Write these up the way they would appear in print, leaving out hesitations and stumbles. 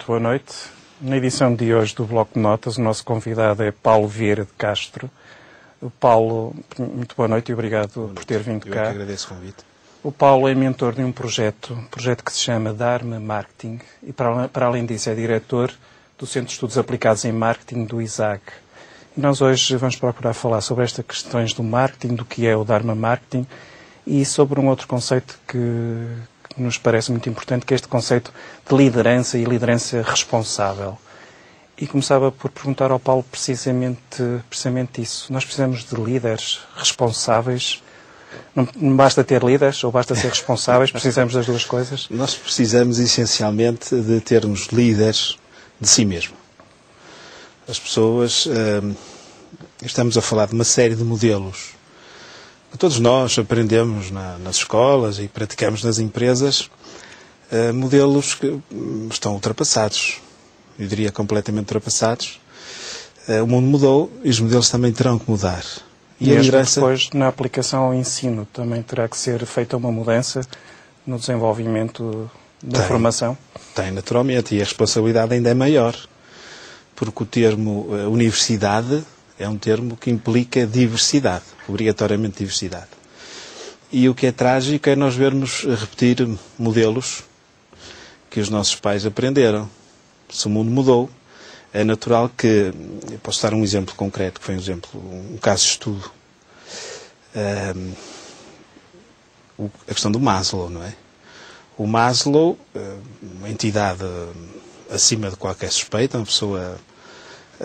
boa noite. Na edição de hoje do Bloco de Notas, o nosso convidado é Paulo Vieira de Castro. O Paulo, muito boa noite e obrigado por ter vindo cá. Eu que agradeço o convite. O Paulo é mentor de um projeto que se chama Dharma Marketing e, para além disso, é diretor do Centro de Estudos Aplicados em Marketing do ISAG. E nós hoje vamos procurar falar sobre estas questões do marketing, do que é o Dharma Marketing e sobre um outro conceito que nos parece muito importante, que é este conceito de liderança e liderança responsável. E começava por perguntar ao Paulo precisamente isso. Nós precisamos de líderes responsáveis. Não basta ter líderes ou basta ser responsáveis, precisamos das duas coisas? Nós precisamos essencialmente de termos líderes de si mesmo. As pessoas, estamos a falar de uma série de modelos que todos nós aprendemos nas escolas e praticamos nas empresas, modelos que estão ultrapassados, eu diria completamente ultrapassados. O mundo mudou e os modelos também terão que mudar. E a liderança... depois, na aplicação ao ensino, também terá que ser feita uma mudança no desenvolvimento da formação? Tem, naturalmente, e a responsabilidade ainda é maior, porque o termo universidade é um termo que implica diversidade, obrigatoriamente diversidade. E o que é trágico é nós vermos repetir modelos que os nossos pais aprenderam. Se o mundo mudou, é natural que... Eu posso dar um exemplo concreto, que foi um caso de estudo. A questão do Maslow, não é? O Maslow, uma entidade acima de qualquer suspeita, uma pessoa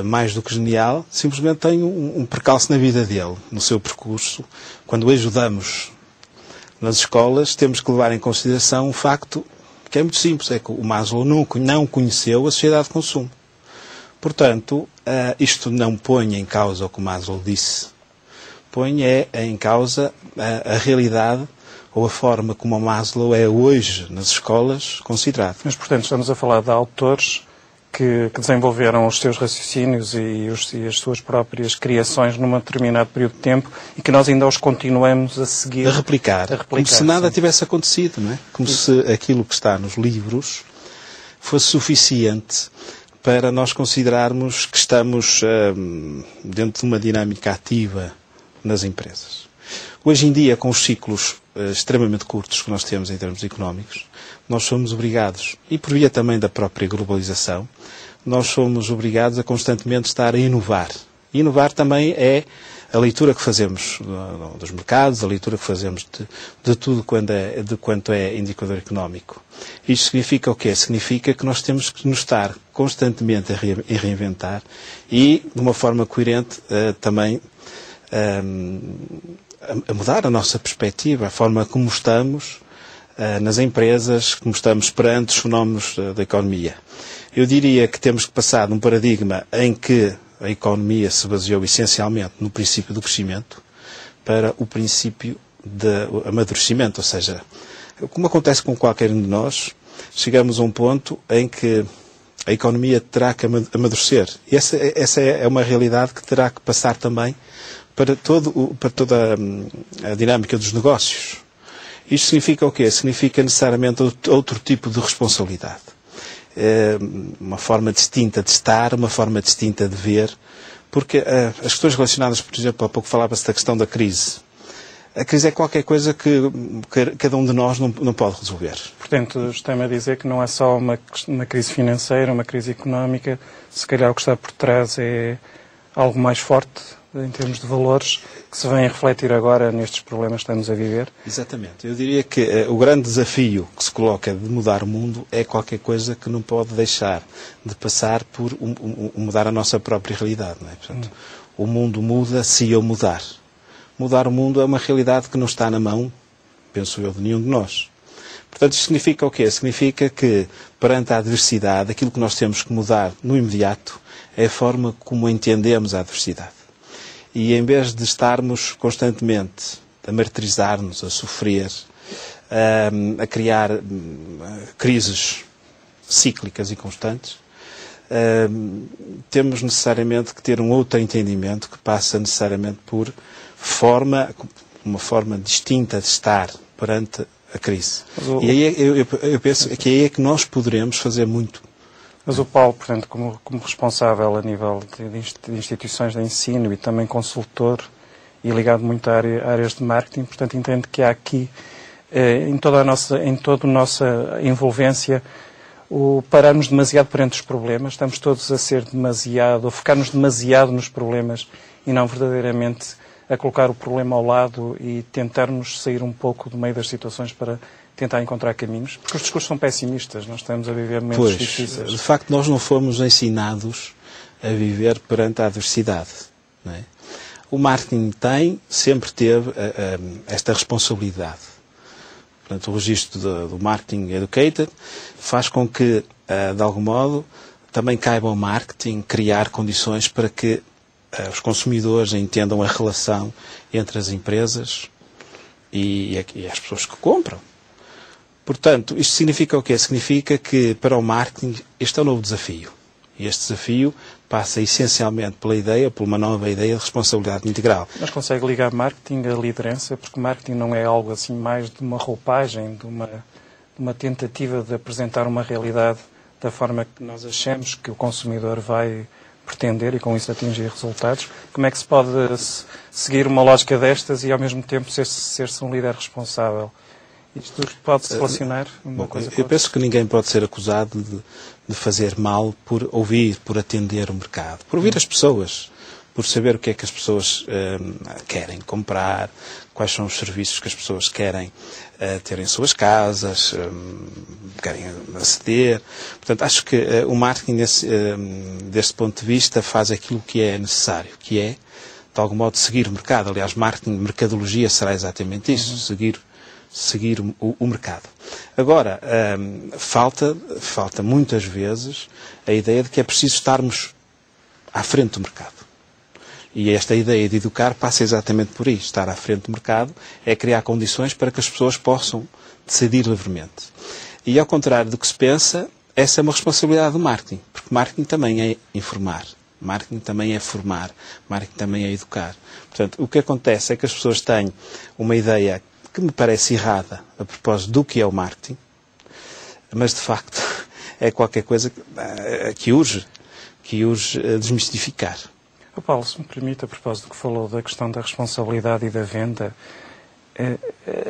mais do que genial, simplesmente tem um percalço na vida dele, no seu percurso. Quando o ajudamos nas escolas, temos que levar em consideração um facto que é muito simples, é que o Maslow não conheceu a sociedade de consumo. Portanto, isto não põe em causa o que o Maslow disse, põe em causa a realidade ou a forma como o Maslow é hoje nas escolas considerado. Mas, portanto, estamos a falar de autores que desenvolveram os seus raciocínios e as suas próprias criações num determinado período de tempo e que nós ainda os continuamos a seguir. A replicar como se nada tivesse acontecido, não é? Como se aquilo que está nos livros fosse suficiente para nós considerarmos que estamos dentro de uma dinâmica ativa nas empresas. Hoje em dia, com os ciclos extremamente curtos que nós temos em termos económicos, nós somos obrigados, e por via também da própria globalização, nós somos obrigados a constantemente estar a inovar. E inovar também é a leitura que fazemos dos mercados, a leitura que fazemos de tudo quanto é indicador económico. Isto significa o quê? Significa que nós temos que nos estar constantemente a reinventar e, de uma forma coerente, também a mudar a nossa perspectiva, a forma como estamos nas empresas, como estamos perante os fenómenos da economia. Eu diria que temos que passar de um paradigma em que a economia se baseou essencialmente no princípio do crescimento para o princípio do amadurecimento, ou seja, como acontece com qualquer um de nós, chegamos a um ponto em que a economia terá que amadurecer. E essa é uma realidade que terá que passar também para toda a dinâmica dos negócios. Isto significa o quê? Significa necessariamente outro tipo de responsabilidade. Uma forma distinta de estar, uma forma distinta de ver, porque as questões relacionadas, por exemplo, há pouco falava-se da questão da crise. A crise é qualquer coisa que cada um de nós não pode resolver. Portanto, está-me a dizer que não é só uma crise financeira, uma crise económica, se calhar o que está por trás é algo mais forte, em termos de valores, que se vem a refletir agora nestes problemas que estamos a viver? Exatamente. Eu diria que o grande desafio que se coloca de mudar o mundo é qualquer coisa que não pode deixar de passar por mudar a nossa própria realidade. Não é? Portanto, o mundo muda se eu mudar. Mudar o mundo é uma realidade que não está na mão, penso eu, de nenhum de nós. Portanto, isto significa o quê? Significa que, perante a adversidade, aquilo que nós temos que mudar no imediato é a forma como entendemos a adversidade. E em vez de estarmos constantemente a martirizar-nos, a sofrer, a criar crises cíclicas e constantes, temos necessariamente que ter um outro entendimento que passa necessariamente por uma forma distinta de estar perante a crise. E aí eu penso que aí é que nós poderemos fazer muito Mas o Paulo, portanto, como responsável a nível de instituições de ensino e também consultor e ligado muito a áreas de marketing, portanto, entende que há aqui, em toda a nossa envolvência, o pararmos demasiado perante os problemas, estamos todos a ser demasiado, a focar-nos demasiado nos problemas e não verdadeiramente a colocar o problema ao lado e tentarmos sair um pouco do meio das situações para tentar encontrar caminhos, porque os discursos são pessimistas, nós estamos a viver momentos difíceis. De facto, nós não fomos ensinados a viver perante a adversidade. Não é? O marketing sempre teve esta responsabilidade. Portanto, o registro do Marketing Educated faz com que, de algum modo, também caiba ao marketing criar condições para que os consumidores entendam a relação entre as empresas e as pessoas que compram. Portanto, isto significa o quê? Significa que, para o marketing, este é um novo desafio. E este desafio passa essencialmente por uma nova ideia de responsabilidade integral. Mas consegue ligar marketing à liderança? Porque marketing não é algo assim mais de uma roupagem, de uma tentativa de apresentar uma realidade da forma que nós achamos que o consumidor vai pretender e com isso atingir resultados. Como é que se pode seguir uma lógica destas e ao mesmo tempo ser-se um líder responsável? Isto pode-se relacionar uma coisa com outra? Eu penso que ninguém pode ser acusado de fazer mal por ouvir, por atender o mercado, por ouvir as pessoas, por saber o que é que as pessoas querem comprar, quais são os serviços que as pessoas querem ter em suas casas, querem aceder. Portanto, acho que o marketing, deste ponto de vista, faz aquilo que é necessário, que é, de algum modo, seguir o mercado. Aliás, marketing, mercadologia será exatamente isso, seguir o mercado. Agora, falta muitas vezes a ideia de que é preciso estarmos à frente do mercado. E esta ideia de educar passa exatamente por isso. Estar à frente do mercado é criar condições para que as pessoas possam decidir livremente. E ao contrário do que se pensa, essa é uma responsabilidade do marketing. Porque marketing também é informar. Marketing também é formar. Marketing também é educar. Portanto, o que acontece é que as pessoas têm uma ideia que me parece errada a propósito do que é o marketing, mas de facto é qualquer coisa que urge desmistificar. Paulo, se me permite, a propósito do que falou da questão da responsabilidade e da venda,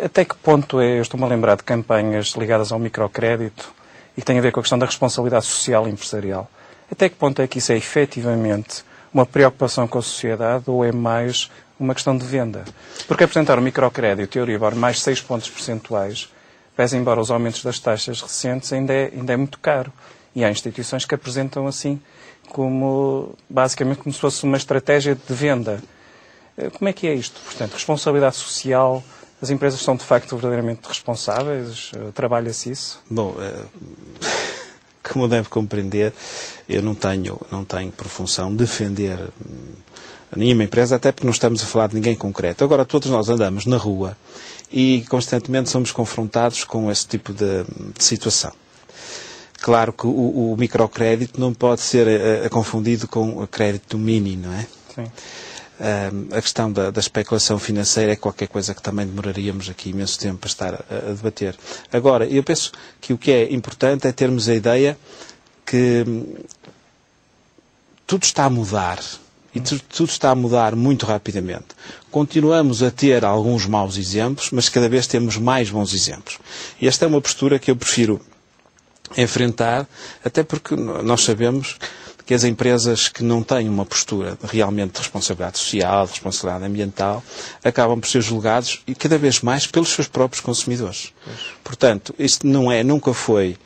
até que ponto eu estou-me a lembrar de campanhas ligadas ao microcrédito e que têm a ver com a questão da responsabilidade social e empresarial. Até que ponto é que isso é efetivamente uma preocupação com a sociedade ou é mais uma questão de venda? Porque apresentar um microcrédito e Euribor mais 6 pontos percentuais, pese embora os aumentos das taxas recentes, ainda é muito caro. E há instituições que apresentam assim, basicamente como se fosse uma estratégia de venda. Como é que é isto? Portanto, responsabilidade social, as empresas são de facto verdadeiramente responsáveis? Trabalha-se isso? Bom, como deve compreender, eu não tenho por função defender nenhuma empresa, até porque não estamos a falar de ninguém concreto. Agora, todos nós andamos na rua e constantemente somos confrontados com esse tipo de situação. Claro que o microcrédito não pode ser confundido com o crédito mini, não é? Sim. A questão da especulação financeira é qualquer coisa que também demoraríamos aqui imenso tempo para estar a debater. Agora, eu penso que o que é importante é termos a ideia que tudo está a mudar. E tudo está a mudar muito rapidamente. Continuamos a ter alguns maus exemplos, mas cada vez temos mais bons exemplos. E esta é uma postura que eu prefiro enfrentar, até porque nós sabemos que as empresas que não têm uma postura realmente de responsabilidade social, de responsabilidade ambiental, acabam por ser julgados e cada vez mais pelos seus próprios consumidores. Portanto, isto nunca foi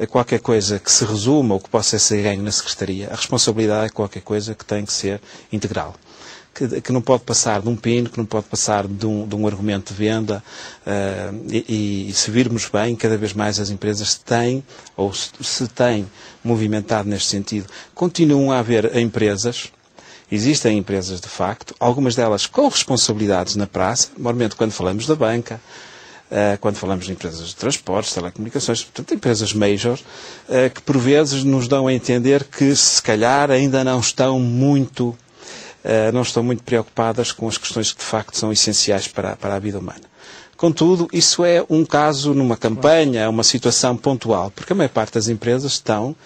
qualquer coisa que se resuma ou que possa ser ganho na Secretaria. A responsabilidade é qualquer coisa que tem que ser integral. Que não pode passar de um pino, que não pode passar de um argumento de venda, e se virmos bem, cada vez mais as empresas têm, ou se têm movimentado neste sentido. Continuam a haver empresas, existem empresas de facto, algumas delas com responsabilidades na praça, normalmente quando falamos da banca, quando falamos de empresas de transportes, telecomunicações, portanto, empresas major, que por vezes nos dão a entender que se calhar ainda não estão muito preocupadas com as questões que de facto são essenciais para a vida humana. Contudo, isso é um caso numa campanha, uma situação pontual, porque a maior parte das empresas estão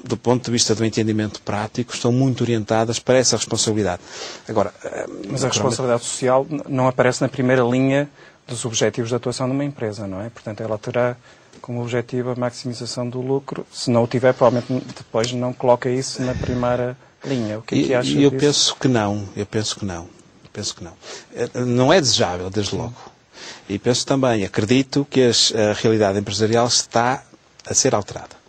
do ponto de vista do entendimento prático, estão muito orientadas para essa responsabilidade. Agora, mas a responsabilidade social não aparece na primeira linha dos objetivos de atuação de uma empresa, não é? Portanto, ela terá como objetivo a maximização do lucro. Se não o tiver, provavelmente depois não coloca isso na primeira linha. O que é que acha disso? Eu penso que não. Não é desejável, desde logo. E penso também, acredito que a realidade empresarial está a ser alterada.